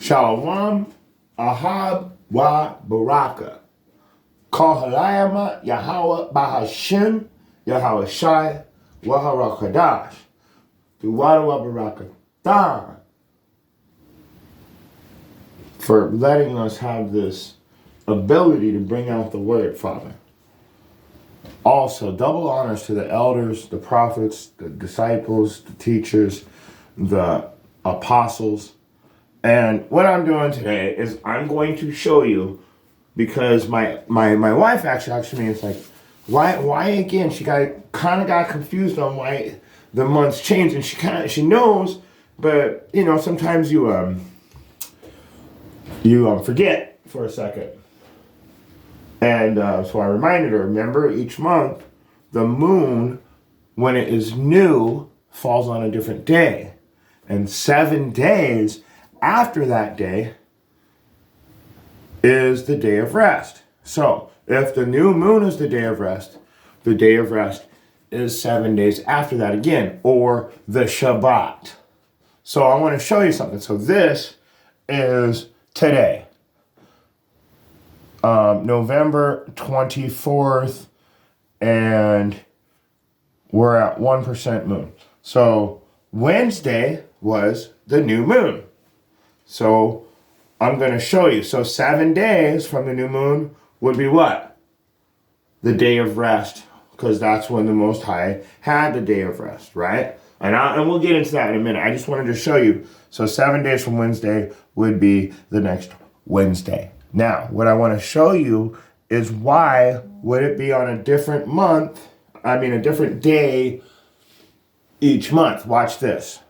Shalom, Ahab, wa Baraka. Kol Halayama, Yahweh, Bahashim, Yahweh Shai, Waharakadash. Duwada wa Baraka. Dan. For letting us have this ability to bring out the word, Father. Also, double honors to the elders, the prophets, the disciples, the teachers, the apostles. And what I'm doing today is I'm going to show you, because my wife actually asked me, it's like, why again? She kind of got confused on why the months changed, and she knows, but you know, sometimes you forget for a second. And so I reminded her, remember, each month, the moon, when it is new, falls on a different day. And 7 days after that day is the day of rest. So if the new moon is the day of rest is 7 days after that again, or the Shabbat. So I want to show you something. So this is today. November 24th, and we're at 1% moon. So Wednesday was the new moon. So I'm going to show you. So 7 days from the new moon would be what? The day of rest, because that's when the Most High had the day of rest, right? And we'll get into that in a minute. I just wanted to show you. So 7 days from Wednesday would be the next Wednesday. Now, what I want to show you is why would it be on a different a different day each month. Watch this.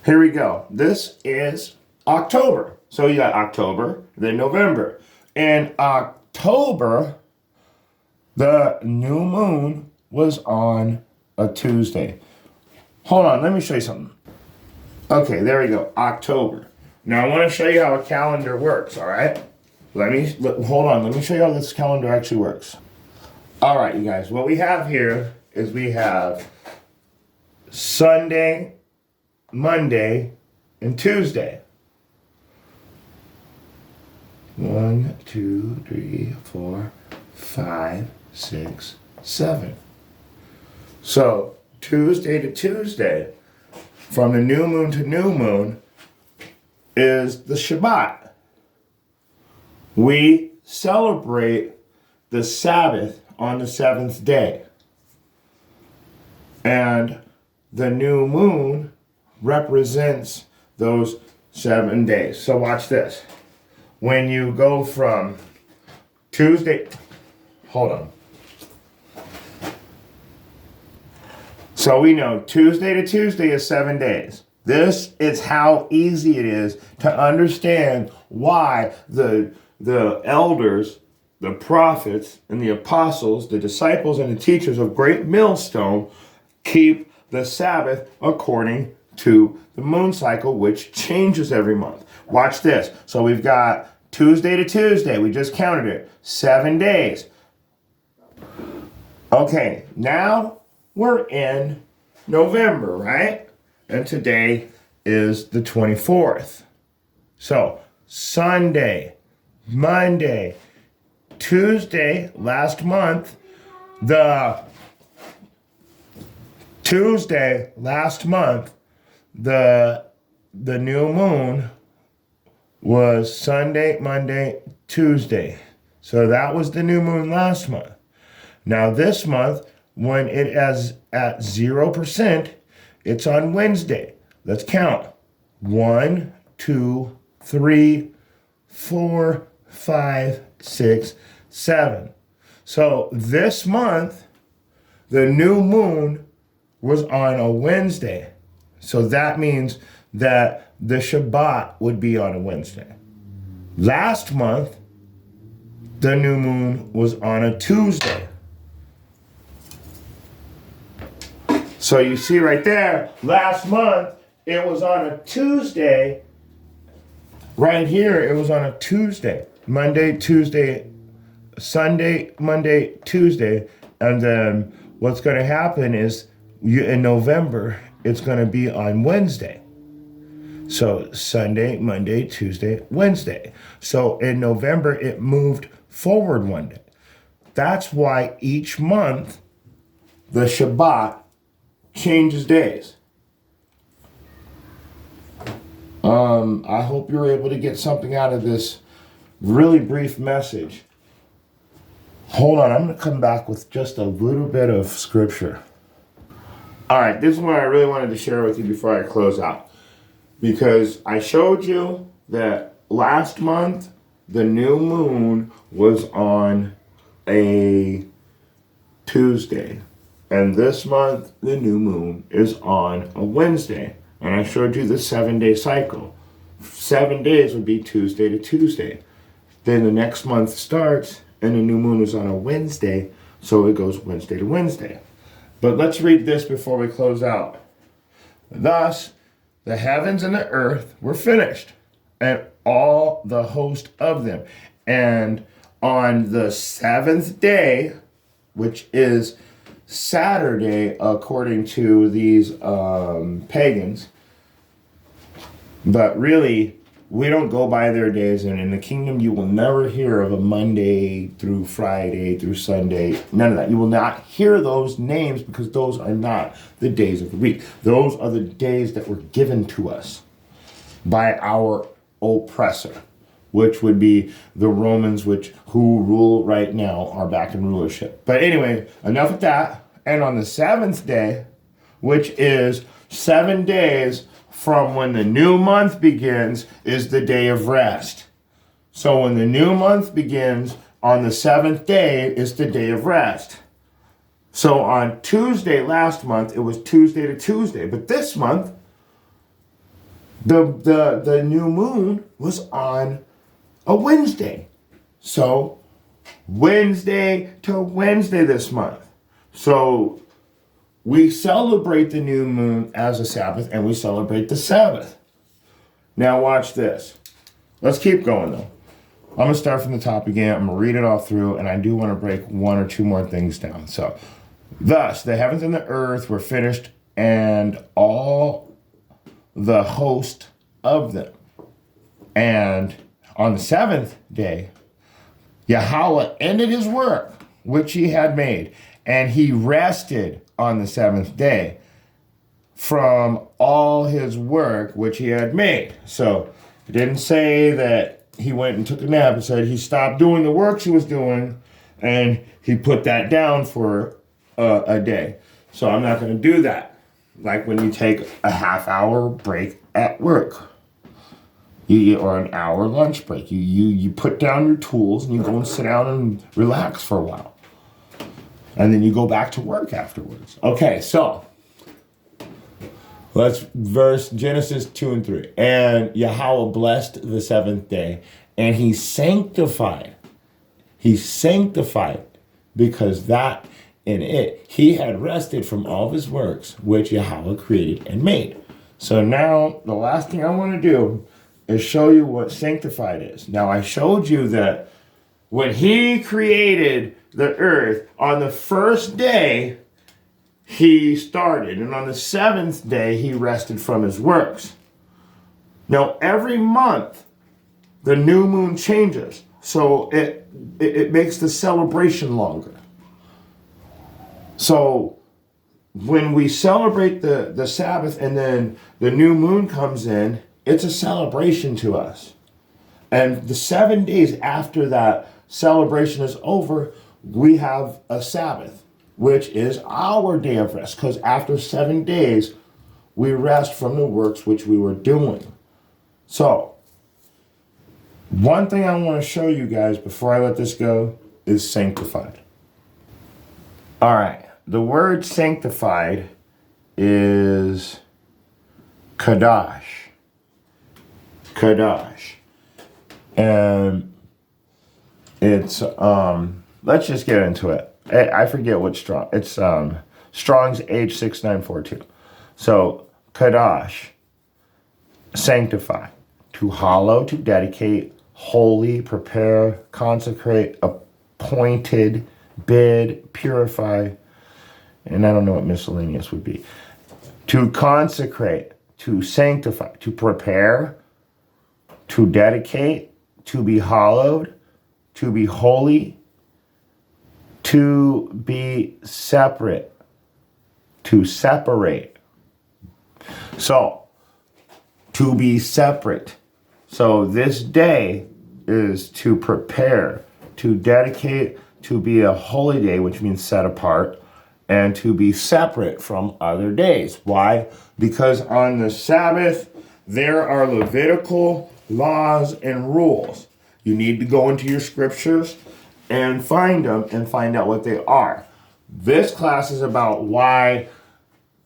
Here we go. This is October. So you got October, then November. In October, the new moon was on a Tuesday. Hold on, let me show you something. Okay, there we go, October. Now I want to show you how a calendar works, all right? Hold on, let me show you how this calendar actually works. All right, you guys, what we have here is we have Sunday, Monday, and Tuesday. 1, 2, 3, 4, 5, 6, 7. So Tuesday to Tuesday, from the new moon to new moon, is the Shabbat. We celebrate the Sabbath on the 7th day. And the new moon represents those 7 days. So watch this. When you go from Tuesday, hold on. So we know Tuesday to Tuesday is 7 days. This is how easy it is to understand why the elders, the prophets, and the apostles, the disciples, and the teachers of Great Millstone keep the Sabbath according to the moon cycle, which changes every month. Watch this. So we've got Tuesday to Tuesday. We just counted it. 7 days. Okay, now we're in November, right? And today is the 24th. So Sunday, Monday, Tuesday, last month, the new moon was Sunday, Monday, Tuesday. So that was the new moon last month. Now this month, when it is at 0%, it's on Wednesday. Let's count. 1, 2, 3, 4, 5, 6, 7. So this month, the new moon was on a Wednesday. So that means that the Shabbat would be on a Wednesday. Last month, the new moon was on a Tuesday. So you see right there, last month, it was on a Tuesday. Right here, it was on a Tuesday. Monday, Tuesday, Sunday, Monday, Tuesday. And then what's going to happen is in November, it's going to be on Wednesday. So Sunday, Monday, Tuesday, Wednesday. So in November, it moved forward one day. That's why each month the Shabbat changes days. I hope you're able to get something out of this really brief message. Hold on, I'm going to come back with just a little bit of scripture. All right, this is what I really wanted to share with you before I close out. Because I showed you that last month, the new moon was on a Tuesday. And this month, the new moon is on a Wednesday. And I showed you the 7-day cycle. 7 days would be Tuesday to Tuesday. Then the next month starts, and the new moon is on a Wednesday, so it goes Wednesday to Wednesday. But let's read this before we close out. Thus, the heavens and the earth were finished, and all the host of them. And on the 7th day, which is Saturday, according to these pagans, but really, we don't go by their days, and in the kingdom, you will never hear of a Monday through Friday through Sunday. None of that. You will not hear those names because those are not the days of the week. Those are the days that were given to us by our oppressor, which would be the Romans, who rule right now, are back in rulership. But anyway, enough of that. And on the 7th day, which is 7 days from when the new month begins, is the day of rest. So when the new month begins, on the 7th day is the day of rest. So on Tuesday last month, it was Tuesday to Tuesday. But this month, the new moon was on a Wednesday. So Wednesday to Wednesday this month. So we celebrate the new moon as a Sabbath, and we celebrate the Sabbath. Now watch this. Let's keep going though. I'm going to start from the top again. I'm going to read it all through, and I do want to break one or two more things down. So, thus, the heavens and the earth were finished, and all the host of them. And on the 7th day, Yahweh ended his work, which he had made, and he rested on the 7th day from all his work which he had made. So it didn't say that he went and took a nap. It said he stopped doing the works he was doing and he put that down for a day. So I'm not going to do that. Like when you take a half-hour break at work, or an hour lunch break, you put down your tools and you go and sit down and relax for a while. And then you go back to work afterwards. Okay, so let's verse Genesis 2 and 3. And Yahweh blessed the 7th day, and he sanctified. He sanctified because that in it he had rested from all of his works which Yahweh created and made. So now the last thing I want to do is show you what sanctified is. Now I showed you that when he created the earth, on the first day, he started. And on the 7th day, he rested from his works. Now, every month, the new moon changes. So it makes the celebration longer. So when we celebrate the Sabbath and then the new moon comes in, it's a celebration to us. And the 7 days after that celebration is over, we have a Sabbath, which is our day of rest. Because after 7 days, we rest from the works which we were doing. So, one thing I want to show you guys before I let this go is sanctified. All right. The word sanctified is kadash. Kadash. And it's, let's just get into it. I forget what strong. It's Strong's H6942. So, kadash, sanctify, to hallow, to dedicate, holy, prepare, consecrate, appointed, bid, purify, and I don't know what miscellaneous would be. To consecrate, to sanctify, to prepare, to dedicate, to be hallowed, to be holy, to be separate, to separate. So, to be separate. So this day is to prepare, to dedicate, to be a holy day, which means set apart, and to be separate from other days. Why? Because on the Sabbath, there are Levitical laws and rules. You need to go into your scriptures and find them and find out what they are. This class is about why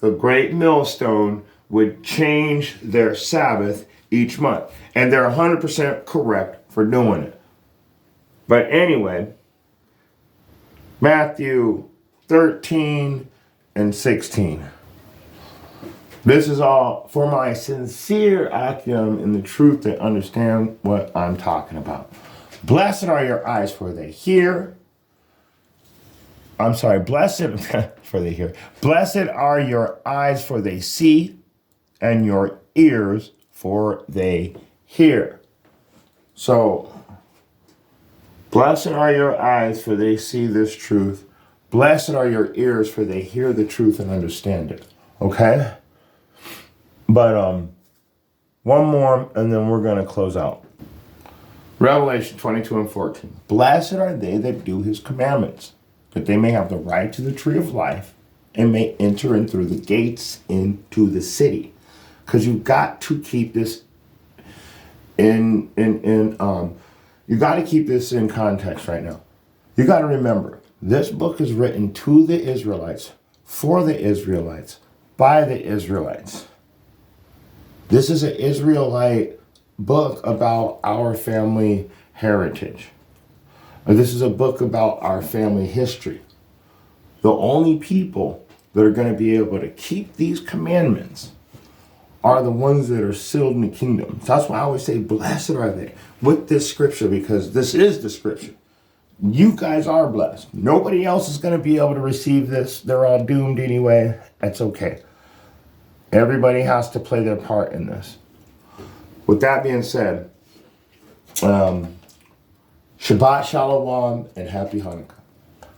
the Great Millstone would change their Sabbath each month. And they're 100% correct for doing it. But anyway, Matthew 13 and 16. This is all for my sincere Akim in the truth that understand what I'm talking about. Blessed are your eyes for they hear. Blessed for they hear. Blessed are your eyes for they see, and your ears for they hear. So, blessed are your eyes for they see this truth. Blessed are your ears for they hear the truth and understand it. Okay? But one more and then we're going to close out. Revelation 22 and 14. Blessed are they that do his commandments, that they may have the right to the tree of life and may enter in through the gates into the city. Because you've got to keep this you got to keep this in context right now. You got to remember, this book is written to the Israelites, for the Israelites, by the Israelites. This is an Israelite book about our family heritage. This is a book about our family history. The only people that are going to be able to keep these commandments are the ones that are sealed in the kingdom. So that's why I always say, blessed are they with this scripture, because this is the scripture. You guys are blessed. Nobody else is going to be able to receive this. They're all doomed anyway. That's okay. Everybody has to play their part in this. With that being said, Shabbat Shalom and Happy Hanukkah.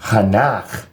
Hanach.